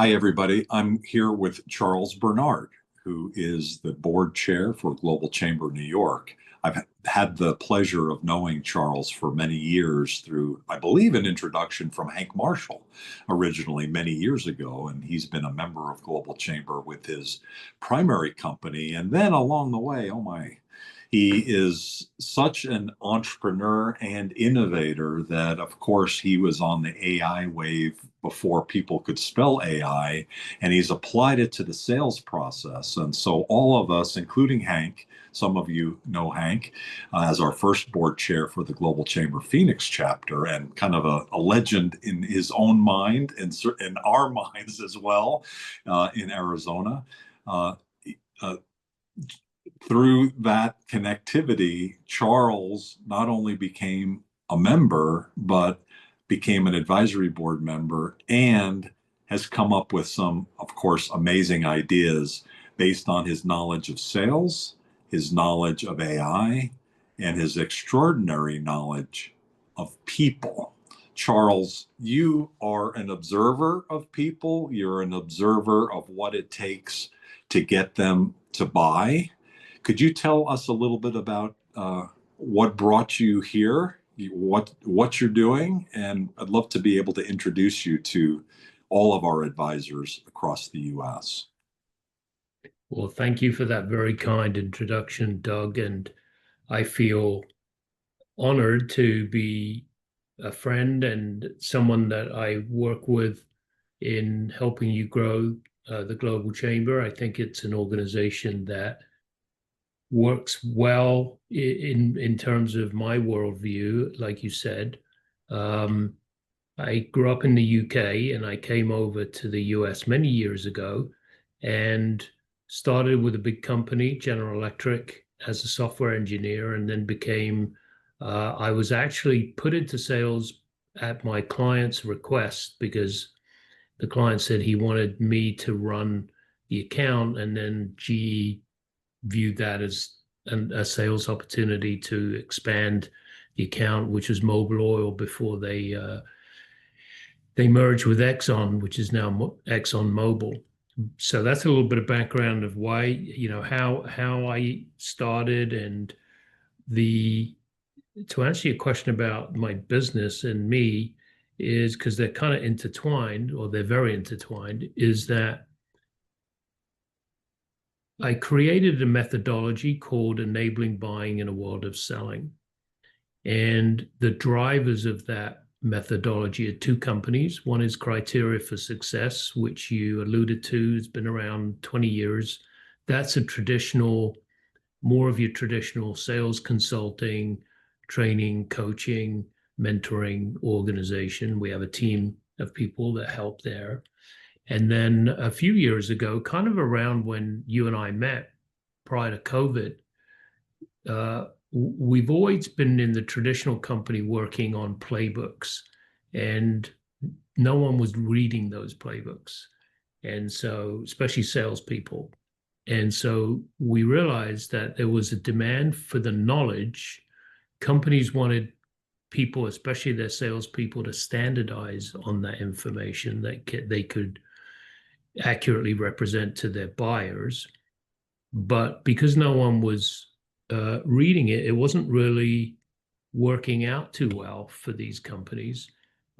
Hi, everybody. I'm here with Charles Bernard, who is the board chair for Global Chamber New York. I've had the pleasure of knowing Charles for many years through, I believe, an introduction from Hank Marshall originally many years ago. And he's been a member of Global Chamber with his primary company. And then along the way, oh my, he is such an entrepreneur and innovator that, of course, he was on the AI wave before people could spell AI, and he's applied it to the sales process. And so, all of us, including Hank, some of you know Hank as our first board chair for the Global Chamber Phoenix chapter, and kind of a legend in his own mind and in our minds as well in Arizona. Uh, uh, Through that connectivity, Charles not only became a member, but became an advisory board member and has come up with some, of course, amazing ideas based on his knowledge of sales, his knowledge of AI, and his extraordinary knowledge of people. Charles, you are an observer of people. You're an observer of what it takes to get them to buy. Could you tell us a little bit about what brought you here, what you're doing, and I'd love to be able to introduce you to all of our advisors across the U.S. Well, thank you for that very kind introduction, Doug. And I feel honored to be a friend and someone that I work with in helping you grow the Global Chamber. I think it's an organization that works well in terms of my worldview, like you said. Um, I grew up in the UK and I came over to the US many years ago and started with a big company, General Electric, as a software engineer, and then I was actually put into sales at my client's request because the client said he wanted me to run the account, and then GE viewed that as a sales opportunity to expand the account, which was Mobil Oil before they merged with Exxon, which is now Exxon Mobil. So that's a little bit of background of why, how I started, and the to answer your question about my business and me is because they're kind of intertwined, or they're very intertwined, is that I created a methodology called enabling buying in a world of selling. And the drivers of that methodology are two companies. One is Criteria for Success, which you alluded to. It's been around 20 years. That's more of your traditional sales consulting, training, coaching, mentoring organization. We have a team of people that help there. And then a few years ago, kind of around when you and I met prior to COVID, we've always been in the traditional company working on playbooks, and no one was reading those playbooks. And so, especially salespeople. And so we realized that there was a demand for the knowledge. Companies wanted people, especially their salespeople, to standardize on that information that they could accurately represent to their buyers. But because no one was reading it, it wasn't really working out too well for these companies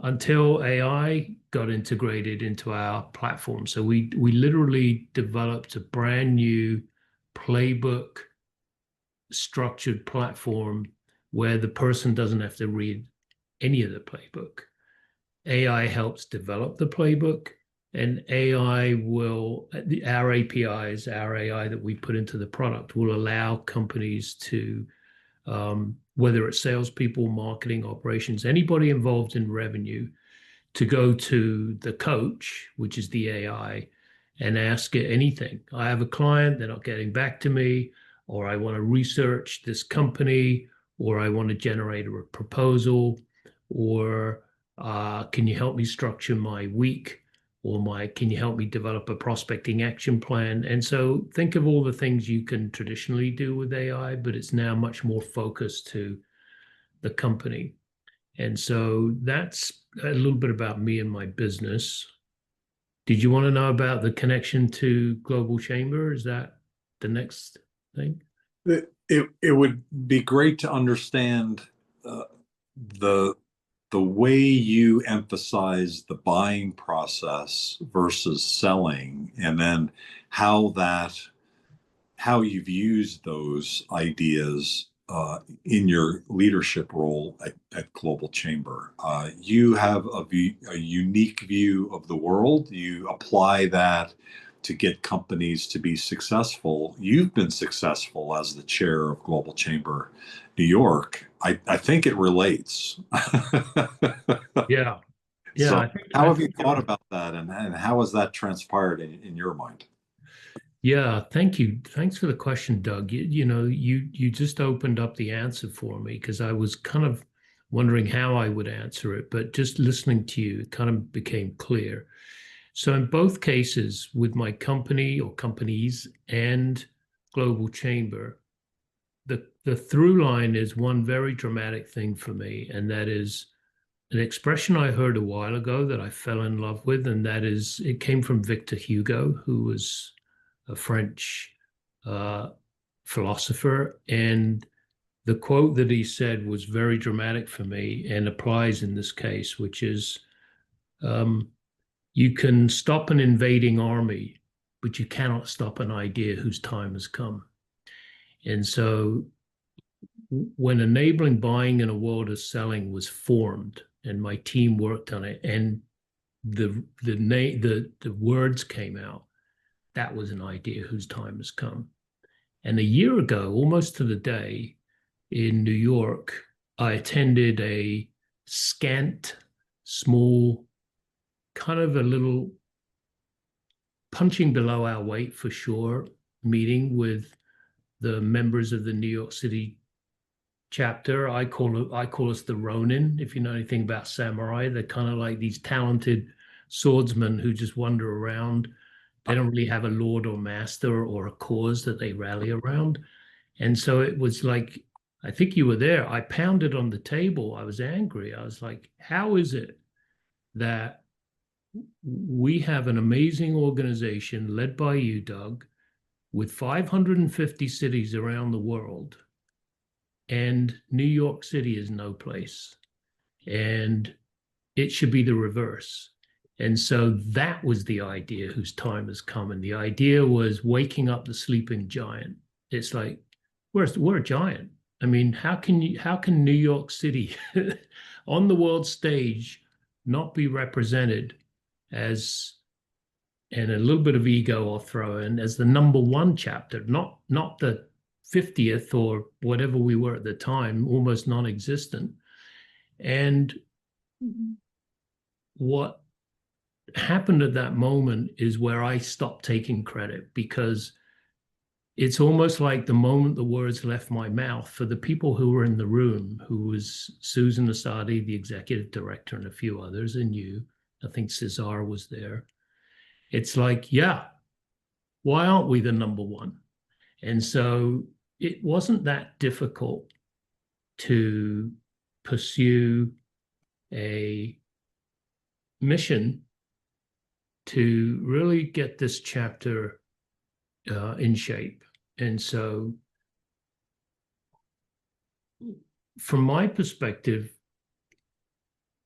until AI got integrated into our platform. So we literally developed a brand new playbook structured platform where the person doesn't have to read any of the playbook. AI helps develop the playbook, and our APIs, our AI that we put into the product will allow companies to, whether it's salespeople, marketing, operations, anybody involved in revenue, to go to the coach, which is the AI, and ask it anything. I have a client, they're not getting back to me, or I want to research this company, or I want to generate a proposal, or can you help me structure my week? Or can you help me develop a prospecting action plan? And so think of all the things you can traditionally do with AI, but it's now much more focused to the company. And so that's a little bit about me and my business. Did you want to know about the connection to Global Chamber? Is that the next thing? It would be great to understand uh, the the way you emphasize the buying process versus selling, and then how that how you've used those ideas in your leadership role at Global Chamber. You have a unique view of the world. You apply that to get companies to be successful. You've been successful as the chair of Global Chamber New York. I think it relates. Yeah, yeah. So, I think how I have you think thought about that, and how has that transpired in your mind? yeah, thank you. Thanks for the question, Doug. You just opened up the answer for me because I was kind of wondering how I would answer it, but just listening to you, it kind of became clear. So in both cases, with my company or companies and Global Chamber, the through line is one very dramatic thing for me, and that is an expression I heard a while ago that I fell in love with, and that is it came from Victor Hugo, who was a French uh, philosopher. And the quote that he said was very dramatic for me and applies in this case, which is um, you can stop an invading army, but you cannot stop an idea whose time has come. And so when enabling buying in a world of selling was formed and my team worked on it and the words came out, that was an idea whose time has come. And a year ago, almost to the day, in New York, I attended a scant, small, kind of a little punching below our weight for sure meeting with the members of the New York City chapter. I call us the Ronin. If you know anything about samurai, they're kind of like these talented swordsmen who just wander around. They don't really have a lord or master or a cause that they rally around. And so it was like, I think you were there. I pounded on the table. I was angry. I was like, how is it that we have an amazing organization led by you, Doug, with 550 cities around the world, and New York City is no place? And it should be the reverse. And so that was the idea whose time has come. And the idea was waking up the sleeping giant. It's like, we're a giant. I mean, how can New York City on the world stage not be represented as, and a little bit of ego I'll throw in, as the number one chapter, not the 50th or whatever we were at the time, almost non-existent. And what happened at that moment is where I stopped taking credit, because it's almost like the moment the words left my mouth, for the people who were in the room, who was Susan Asadi, the executive director, and a few others, and you, I think Cesar was there. It's like, yeah, why aren't we the number one? And so it wasn't that difficult to pursue a mission to really get this chapter in shape. And so, from my perspective,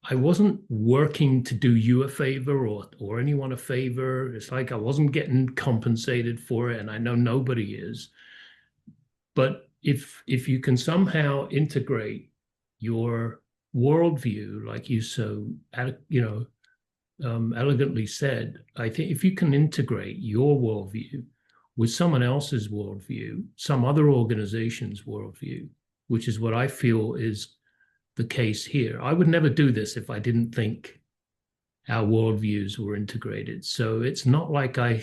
I wasn't working to do you a favor or anyone a favor. It's like I wasn't getting compensated for it, and I know nobody is. But if you can somehow integrate your worldview, like you so elegantly said, I think if you can integrate your worldview with someone else's worldview, some other organization's worldview, which is what I feel is the case here. I would never do this if I didn't think our worldviews were integrated. So it's not like I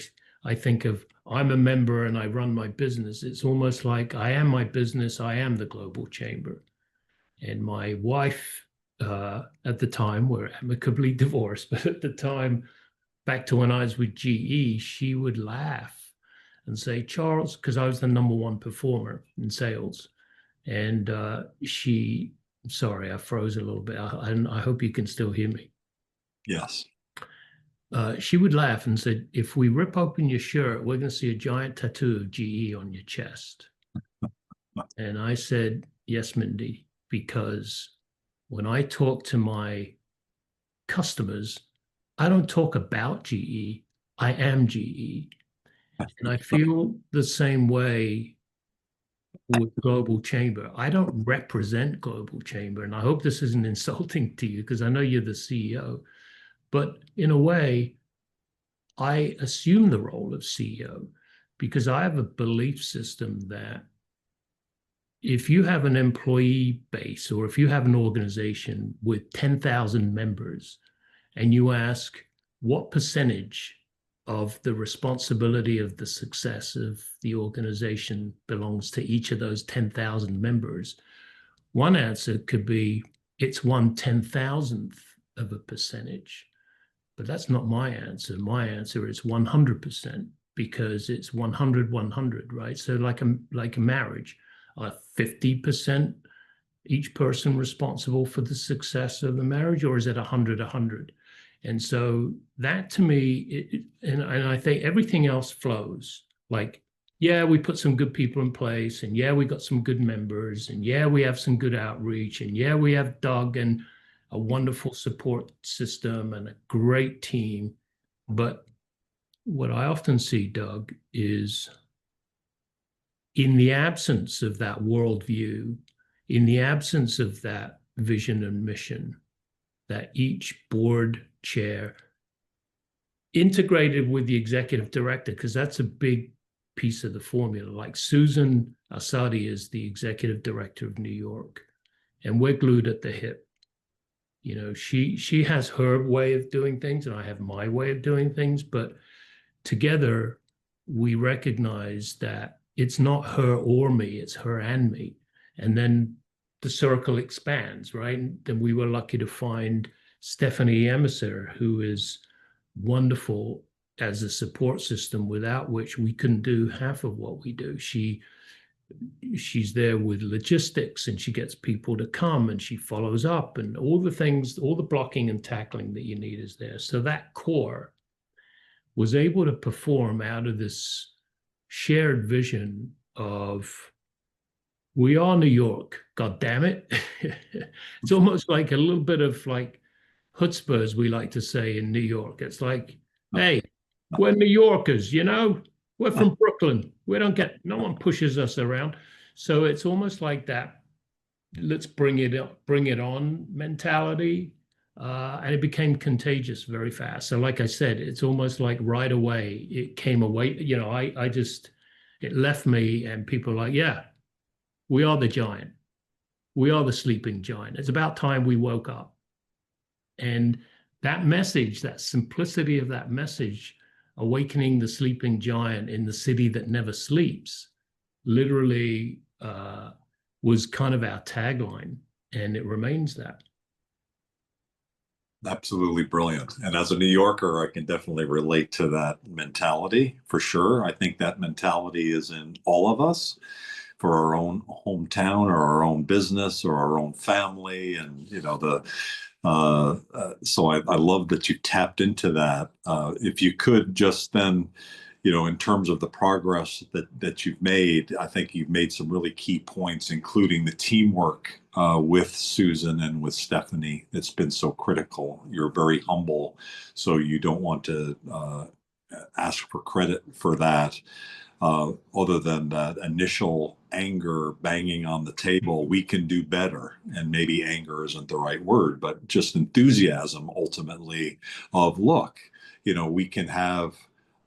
think of I'm a member and I run my business. It's almost like I am my business. I am the Global Chamber. And my wife, at the time, we're amicably divorced, but at the time, back to when I was with GE, she would laugh and say, Charles, because I was the number one performer in sales. And sorry, I froze a little bit. I hope you can still hear me. Yes. she would laugh and said, "If we rip open your shirt, we're going to see a giant tattoo of GE on your chest." And I said, "Yes, Mindy, because when I talk to my customers, I don't talk about GE, I am GE." And I feel the same way with Global Chamber. I don't represent Global Chamber, and I hope this isn't insulting to you because I know you're the CEO, but in a way, I assume the role of CEO because I have a belief system that if you have an employee base or if you have an organization with 10,000 members and you ask what percentage of the responsibility of the success of the organization belongs to each of those 10,000 members, one answer could be it's 1/10,000th of a percentage. But that's not my answer. My answer is 100% because it's 100, 100, right? So like a marriage, 50% each person responsible for the success of the marriage, or is it 100, 100? And so that to me, and I think everything else flows. Like, yeah, we put some good people in place, and yeah, we got some good members, and yeah, we have some good outreach, and yeah, we have Doug and a wonderful support system and a great team. But what I often see, Doug, is in the absence of that worldview, in the absence of that vision and mission, that each board chair integrated with the executive director, because that's a big piece of the formula. Like Susan Asadi is the executive director of New York, and we're glued at the hip. You know, she has her way of doing things, and I have my way of doing things. But together, we recognize that it's not her or me; it's her and me. And then the circle expands, right? And then we were lucky to find Stephanie Emisser, who is wonderful as a support system, without which we couldn't do half of what we do. She's there with logistics and she gets people to come and she follows up and all the things, all the blocking and tackling that you need is there. So that core was able to perform out of this shared vision of we are New York, God damn it. It's almost like a little bit of like chutzpah, as we like to say in New York. It's like, hey, we're New Yorkers, you know? We're from Brooklyn. We don't get, no one pushes us around. So it's almost like that, let's bring it on mentality. And it became contagious very fast. So like I said, it's almost like right away, it came away, you know, I just, it left me and people are like, yeah, we are the giant. We are the sleeping giant. It's about time we woke up. And that message, that simplicity of that message, awakening the sleeping giant in the city that never sleeps, literally was kind of our tagline, and it remains that. Absolutely brilliant. And as a New Yorker, I can definitely relate to that mentality for sure. I think that mentality is in all of us for our own hometown or our own business or our own family. And, you know, so I love that you tapped into that. If you could just then, you know, in terms of the progress that you've made, I think you've made some really key points, including the teamwork with Susan and with Stephanie. It's been so critical. You're very humble, so you don't want to ask for credit for that. Other than that initial anger banging on the table, we can do better. And maybe anger isn't the right word, but just enthusiasm ultimately of, look, you know, we can have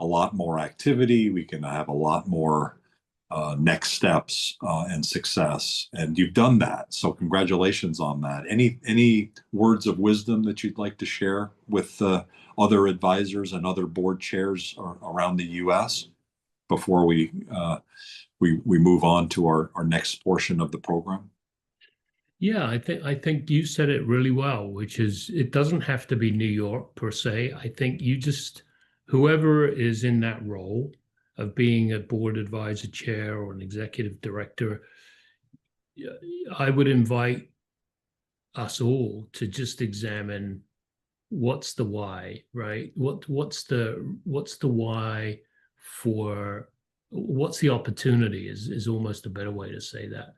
a lot more activity, we can have a lot more next steps and success. And you've done that. So congratulations on that. Any words of wisdom that you'd like to share with other advisors and other board chairs around the U.S.? Before we move on to our next portion of the program? Yeah, I think you said it really well, which is it doesn't have to be New York per se. I think you just whoever is in that role of being a board advisor chair or an executive director, I would invite us all to just examine what's the why, right? What's the why for what's the opportunity is almost a better way to say that.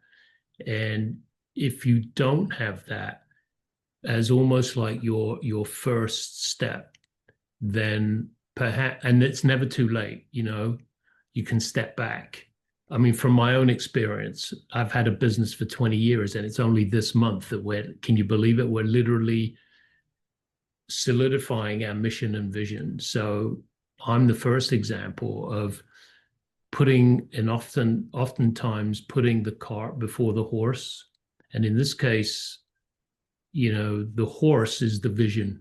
And if you don't have that as almost like your first step, then perhaps, and it's never too late, you can step back. I mean, from my own experience, I've had a business for 20 years and it's only this month that can you believe it? We're literally solidifying our mission and vision. So I'm the first example of putting, and oftentimes putting the cart before the horse. And in this case, the horse is the vision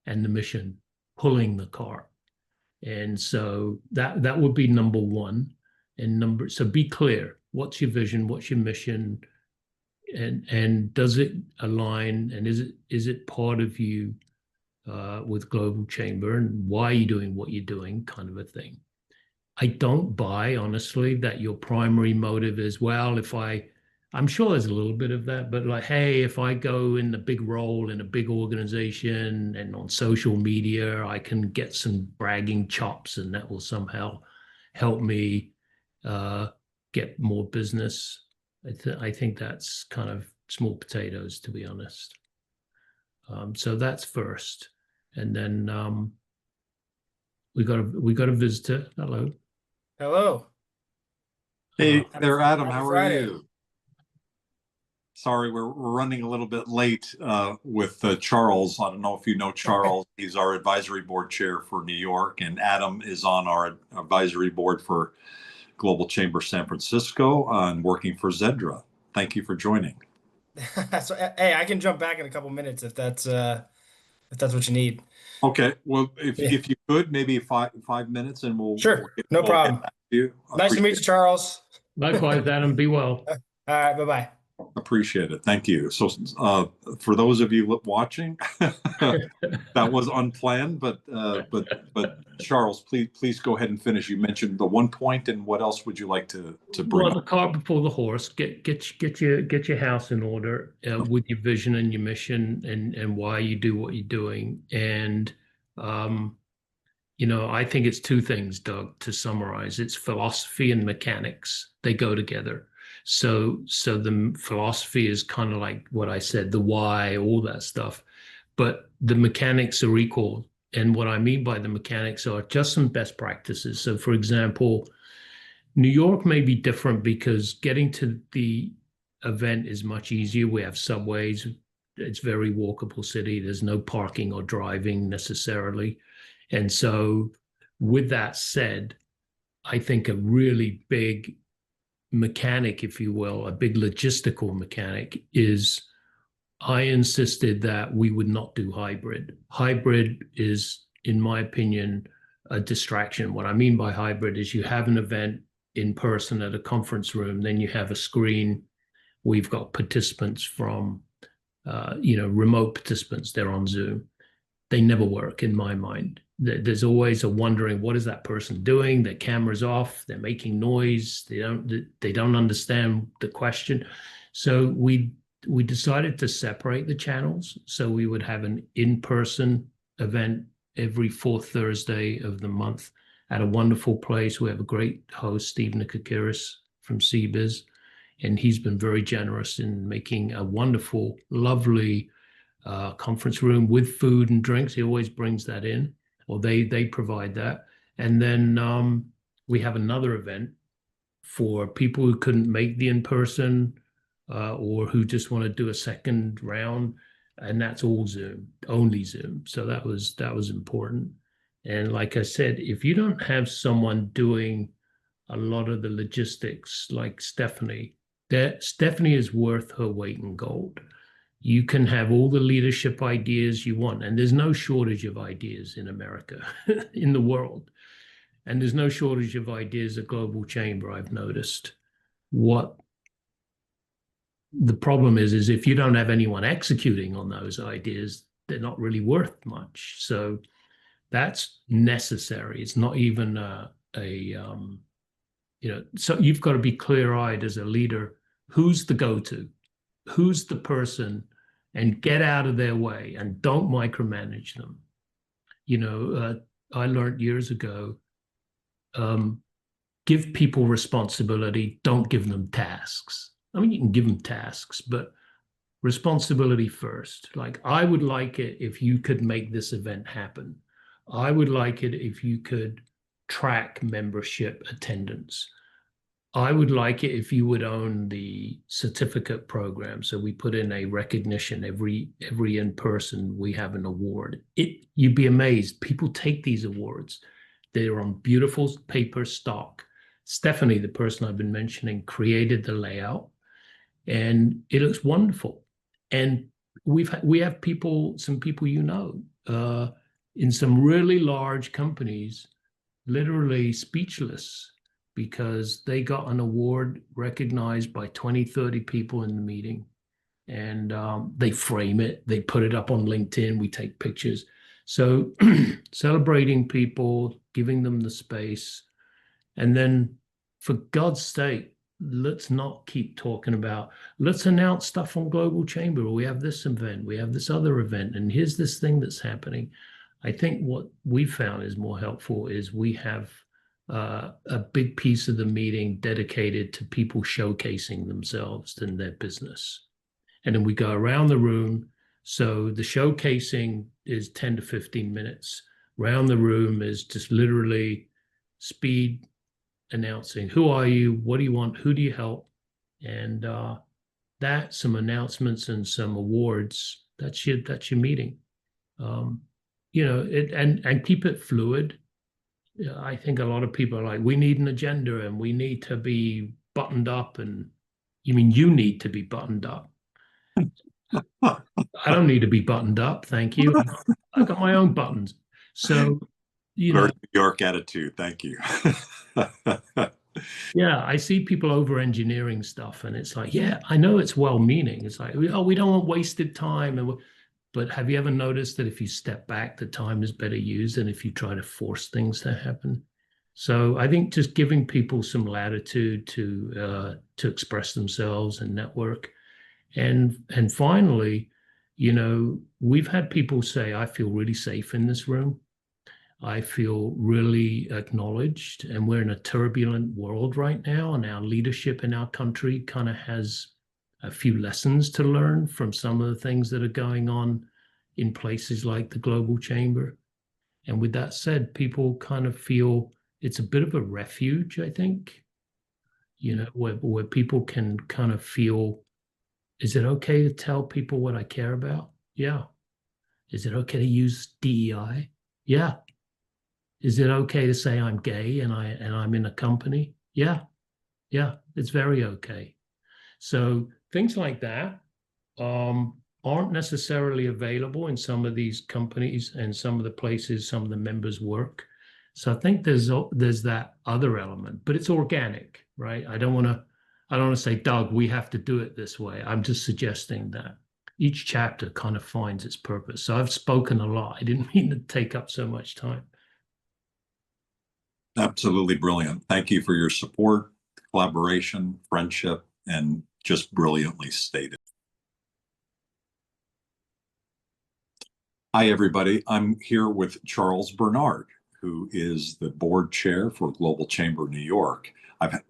and the mission pulling the cart. And so that would be number one. And so be clear. What's your vision? What's your mission? And does it align? And is it part of you with Global Chamber? And why are you doing what you're doing? Kind of a thing. I don't buy, honestly, that your primary motive is, well, I'm sure there's a little bit of that, but like, hey, if I go in a big role in a big organization and on social media, I can get some bragging chops and that will somehow help me get more business. I think that's kind of small potatoes, to be honest. So that's first. And then we got a visitor. Hello. Hello. Hey there, Adam. Happy How are Friday. you? Sorry, we're running a little bit late with Charles. I don't know if you know Charles. He's our advisory board chair for New York, and Adam is on our advisory board for Global Chamber San Francisco and working for Zedra. Thank you for joining. So, hey, I can jump back in a couple minutes if that's what you need. Okay, well, if Yeah. if you could, maybe five minutes, and Sure, we'll no get problem. back to you. Nice to meet you, Charles. Likewise, Adam. Be well. All right, bye-bye. Appreciate it. Thank you. So, for those of you watching, that was unplanned, but Charles, please go ahead and finish. You mentioned the one point, and what else would you like to bring Well, the up? cart before the horse. Get your house in order with your vision and your mission and why you do what you're doing. And I think it's two things, Doug, to summarize. It's philosophy and mechanics. They go together. So the philosophy is kind of like what I said, the why, all that stuff. But the mechanics are equal. And what I mean by the mechanics are just some best practices. So, for example, New York may be different because getting to the event is much easier. We have subways. It's a very walkable city. There's no parking or driving necessarily. And so with that said, I think a really big mechanic, if you will, a big logistical mechanic is I insisted that we would not do hybrid. Hybrid is, in my opinion, a distraction. What I mean by hybrid is you have an event in person at a conference room, then you have a screen. We've got participants from, remote participants. They're on Zoom. They never work in my mind. There's always a wondering, what is that person doing? Their camera's off. They're making noise. They don't understand the question. So we decided to separate the channels. So we would have an in-person event every fourth Thursday of the month at a wonderful place. We have a great host, Steve Nikakiris from CBiz, and he's been very generous in making a wonderful, lovely conference room with food and drinks. He always brings that in, or they provide that. And then we have another event for people who couldn't make the in-person or who just want to do a second round, and that's all Zoom, only Zoom. So that was important. And like I said, if you don't have someone doing a lot of the logistics like Stephanie is worth her weight in gold. You can have all the leadership ideas you want, and there's no shortage of ideas in America, in the world. And there's no shortage of ideas at Global Chamber, I've noticed. What the problem is if you don't have anyone executing on those ideas, they're not really worth much. So that's necessary. It's not even so you've got to be clear-eyed as a leader. Who's the go-to? Who's the person and get out of their way and don't micromanage them. I learned years ago, give people responsibility, don't give them tasks. I mean, you can give them tasks, but responsibility first. Like, I would like it if you could make this event happen. I would like it if you could track membership attendance. I would like it if you would own the certificate program. So we put in a recognition every in person, we have an award. You'd be amazed. People take these awards. They're on beautiful paper stock. Stephanie, the person I've been mentioning, created the layout, and it looks wonderful. And we have people, some people in some really large companies, literally speechless because they got an award recognized by 20, 30 people in the meeting. And they frame it, they put it up on LinkedIn, we take pictures. So celebrating people, giving them the space. And then, for God's sake, let's not keep talking about, let's announce stuff on Global Chamber. We have this event, we have this other event, and here's this thing that's happening. I think what we found is more helpful is we have a big piece of the meeting dedicated to people showcasing themselves and their business. And then we go around the room. So the showcasing is 10 to 15 minutes. Around the room is just literally speed announcing, who are you? What do you want? Who do you help? And some announcements and some awards. That's your meeting. And keep it fluid. I think a lot of people are like, we need an agenda and we need to be buttoned up. And you mean you need to be buttoned up? I don't need to be buttoned up, thank you. I got my own buttons. So, Very New York attitude. Thank you. Yeah, I see people over engineering stuff, and it's like, yeah, I know it's well-meaning. It's like, oh, we don't want wasted time. But have you ever noticed that if you step back, the time is better used than if you try to force things to happen? So I think just giving people some latitude to express themselves and network. And finally, we've had people say, I feel really safe in this room. I feel really acknowledged, and we're in a turbulent world right now, and our leadership in our country kind of has a few lessons to learn from some of the things that are going on in places like the Global Chamber. And with that said, people kind of feel it's a bit of a refuge, I think, where people can kind of feel, is it okay to tell people what I care about? Yeah. Is it okay to use DEI? Yeah. Is it okay to say I'm gay and I'm in a company? Yeah. Yeah, it's very okay. So things like that aren't necessarily available in some of these companies and some of the places some of the members work. So I think there's that other element, but it's organic, right? I don't want to say, Doug, we have to do it this way. I'm just suggesting that each chapter kind of finds its purpose. So I've spoken a lot. I didn't mean to take up so much time. Absolutely brilliant. Thank you for your support, collaboration, friendship, and just brilliantly stated. Hi, everybody. I'm here with Charles Bernard, who is the board chair for Global Chamber New York. I've